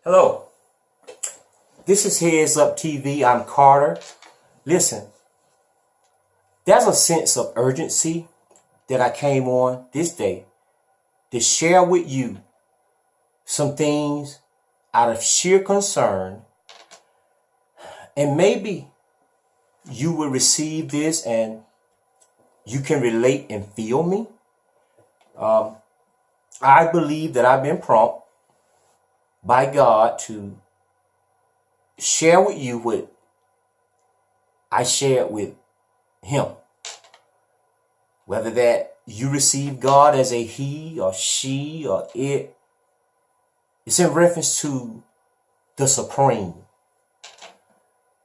Hello, this is Heads Up TV. I'm Carter. Listen, there's a sense of urgency that I came on this day to share with you some things out of sheer concern, and maybe you will receive this and you can relate and feel me. I believe that I've been prompted by God to share with you what I shared with him. Whether that you receive God as a he or she or it, it's in reference to the supreme,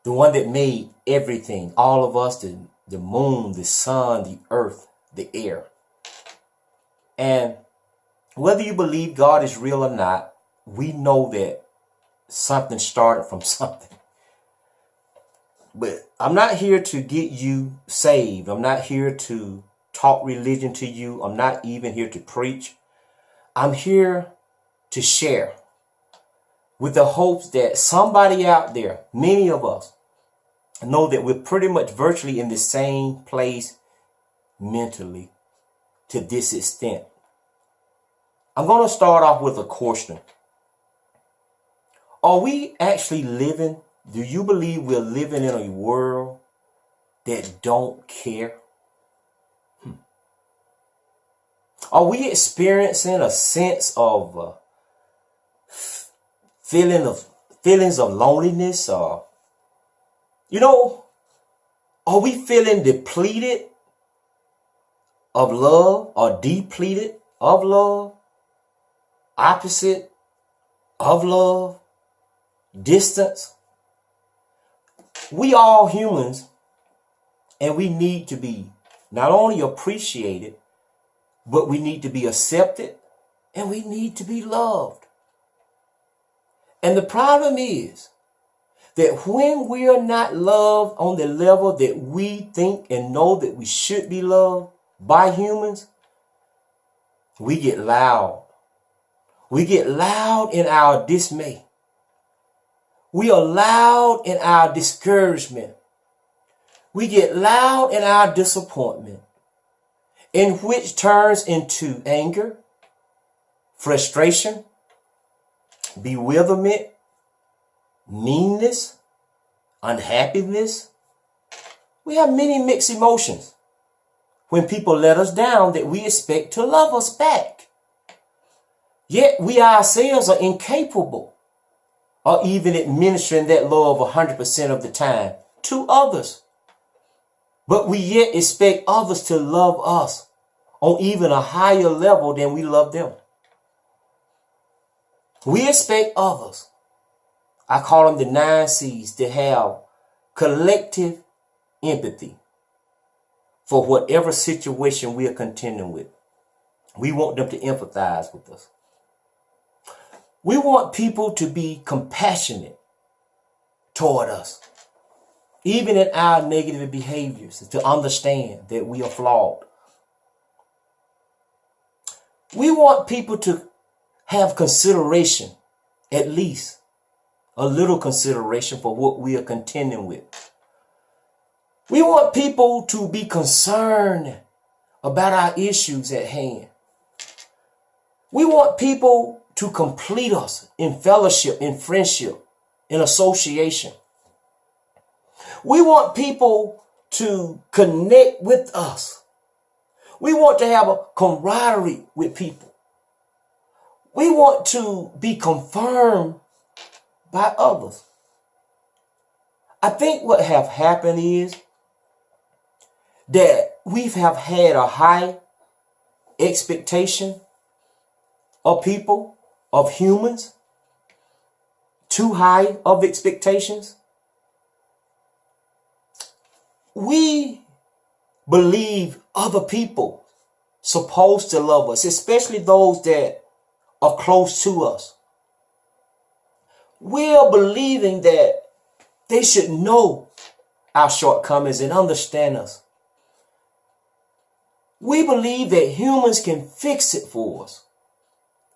the one that made everything, all of us, the moon, the sun, the earth, the air. And whether you believe God is real or not, we know that something started from something. But I'm not here to get you saved. I'm not here to talk religion to you. I'm not even here to preach. I'm here to share with the hopes that somebody out there, many of us, know that we're pretty much virtually in the same place mentally to this extent. I'm going to start off with a question. Are we actually living? Do you believe we're living in a world that don't care? Are we experiencing a sense of feelings of loneliness? Or, are we feeling depleted of love or depleted of love? Opposite of love? Distance? We all humans, and we need to be not only appreciated, but we need to be accepted, and we need to be loved. And the problem is that when we are not loved on the level that we think and know that we should be loved by humans, we get loud. We get loud in our dismay. We are loud in our discouragement. We get loud in our disappointment, in which turns into anger, frustration, bewilderment, meanness, unhappiness. We have many mixed emotions when people let us down that we expect to love us back. Yet we ourselves are incapable or even administering that love 100% of the time to others. But we yet expect others to love us on even a higher level than we love them. We expect others, I call them the 9 C's, to have collective empathy for whatever situation we are contending with. We want them to empathize with us. We want people to be compassionate toward us, even in our negative behaviors, to understand that we are flawed. We want people to have consideration, at least a little consideration for what we are contending with. We want people to be concerned about our issues at hand. We want people to complete us in fellowship, in friendship, in association. We want people to connect with us. We want to have a camaraderie with people. We want to be confirmed by others. I think what have happened is that we have had a high expectation of people, of humans, too high of expectations. We believe other people supposed to love us, especially those that are close to us. We are believing that they should know our shortcomings and understand us. We believe that humans can fix it for us.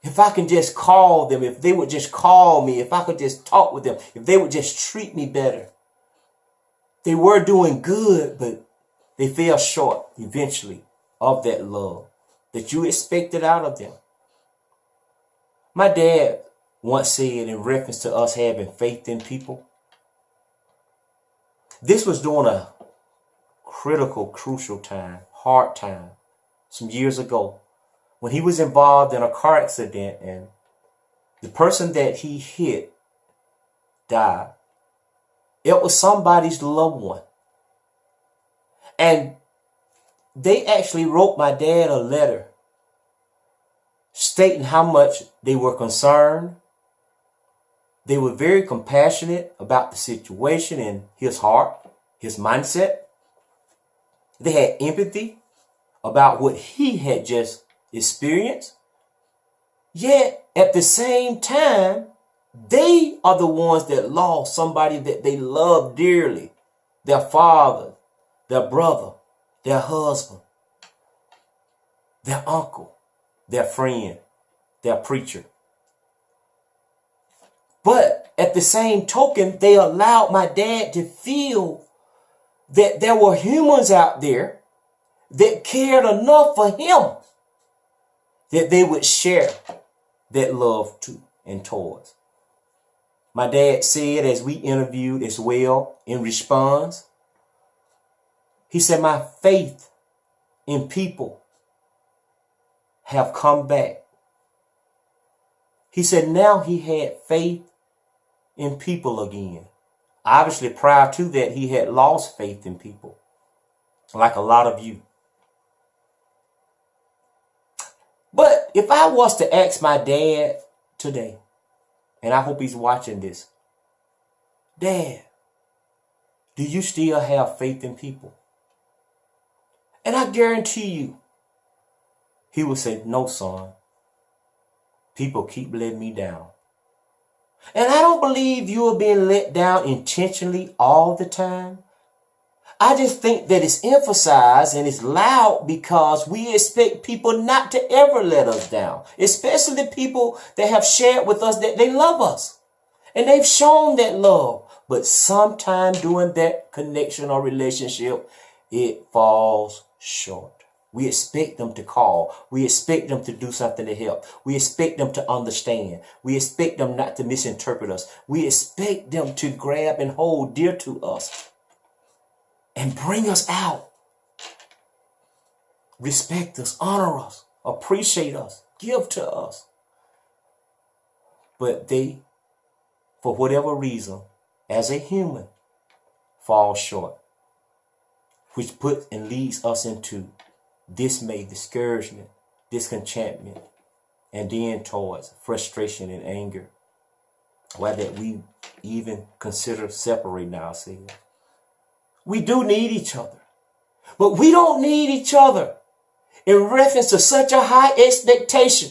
If I can just call them, if they would just call me, if I could just talk with them, if they would just treat me better. They were doing good, but they fell short eventually of that love that you expected out of them. My dad once said in reference to us having faith in people, this was during a critical, crucial time, hard time, some years ago, when he was involved in a car accident and the person that he hit died. It was somebody's loved one. And they actually wrote my dad a letter stating how much they were concerned. They were very compassionate about the situation and his heart, his mindset. They had empathy about what he had just experienced. Yet at the same time, they are the ones that lost somebody that they loved dearly. Their father, their brother, their husband, their uncle, their friend, their preacher. But at the same token, they allowed my dad to feel that there were humans out there that cared enough for him that they would share that love to and towards. My dad said, as we interviewed as well in response, he said, my faith in people have come back. He said now he had faith in people again. Obviously, prior to that, he had lost faith in people, like a lot of you. But if I was to ask my dad today, and I hope he's watching this, Dad, do you still have faith in people? And I guarantee you, he would say, no, son. People keep letting me down. And I don't believe you are being let down intentionally all the time. I just think that it's emphasized and it's loud because we expect people not to ever let us down, especially the people that have shared with us that they love us and they've shown that love. But sometime during that connection or relationship, it falls short. We expect them to call. We expect them to do something to help. We expect them to understand. We expect them not to misinterpret us. We expect them to grab and hold dear to us and bring us out. Respect us, honor us, appreciate us, give to us. But they, for whatever reason, as a human, fall short, which puts and leads us into dismay, discouragement, discontentment, and then towards frustration and anger. Why that we even consider separating ourselves. We do need each other, but we don't need each other in reference to such a high expectation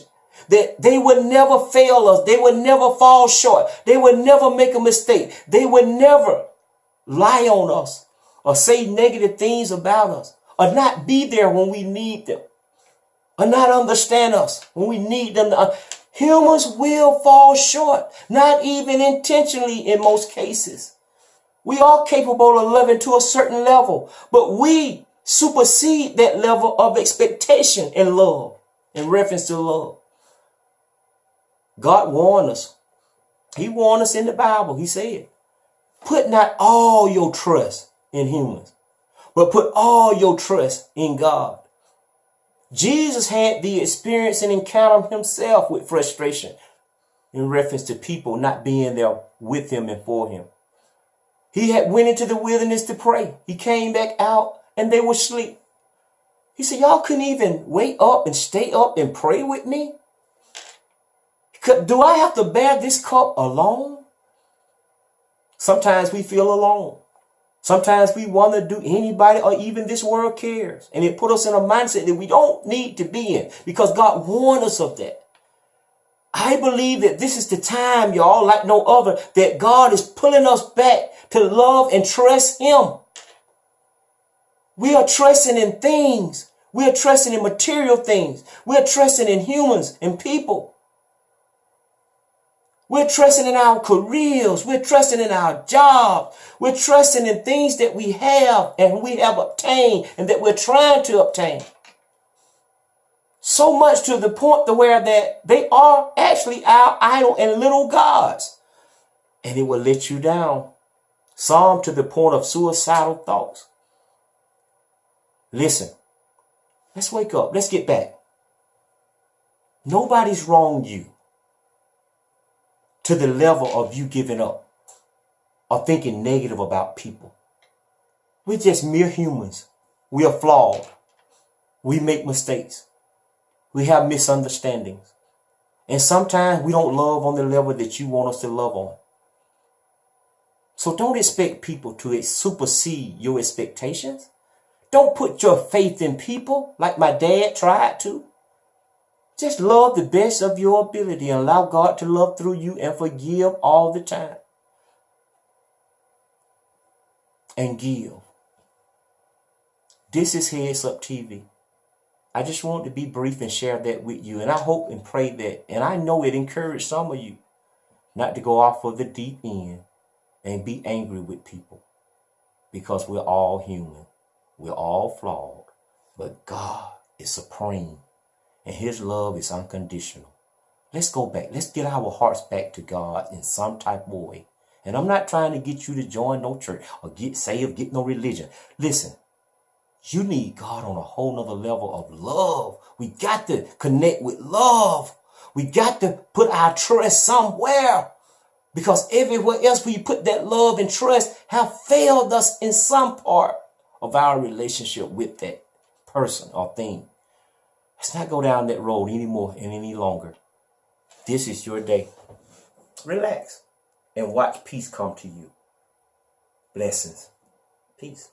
that they would never fail us. They would never fall short. They would never make a mistake. They would never lie on us or say negative things about us, or not be there when we need them, or not understand us when we need them. Humans will fall short, not even intentionally in most cases. We are capable of loving to a certain level, but we supersede that level of expectation and love, in reference to love. God warned us. He warned us in the Bible. He said, put not all your trust in humans, but put all your trust in God. Jesus had the experience and encounter himself with frustration in reference to people not being there with him and for him. He had went into the wilderness to pray. He came back out and they were asleep. He said, y'all couldn't even wake up and stay up and pray with me? Do I have to bear this cup alone? Sometimes we feel alone. Sometimes we wonder, do anybody or even this world cares? And it put us in a mindset that we don't need to be in, because God warned us of that. I believe that this is the time, y'all, like no other, that God is pulling us back to love and trust him. We are trusting in things. We are trusting in material things. We are trusting in humans and people. We're trusting in our careers. We're trusting in our jobs. We're trusting in things that we have and we have obtained and that we're trying to obtain. So much to the point to where that they are actually our idol and little gods. And it will let you down. Some to the point of suicidal thoughts. Listen, let's wake up. Let's get back. Nobody's wronged you to the level of you giving up or thinking negative about people. We're just mere humans. We are flawed. We make mistakes. We have misunderstandings. And sometimes we don't love on the level that you want us to love on. So don't expect people to supersede your expectations. Don't put your faith in people like my dad tried to. Just love the best of your ability and allow God to love through you and forgive all the time. And give. This is Heads Up TV. I just want to be brief and share that with you. And I hope and pray that, and I know it encouraged some of you not to go off of the deep end and be angry with people. Because we're all human. We're all flawed. But God is supreme. And his love is unconditional. Let's go back. Let's get our hearts back to God in some type of way. And I'm not trying to get you to join no church or get saved, get no religion. Listen, you need God on a whole nother level of love. We got to connect with love. We got to put our trust somewhere. Because everywhere else we put that love and trust have failed us in some part of our relationship with that person or thing. Let's not go down that road anymore and any longer. This is your day. Relax and watch peace come to you. Blessings. Peace.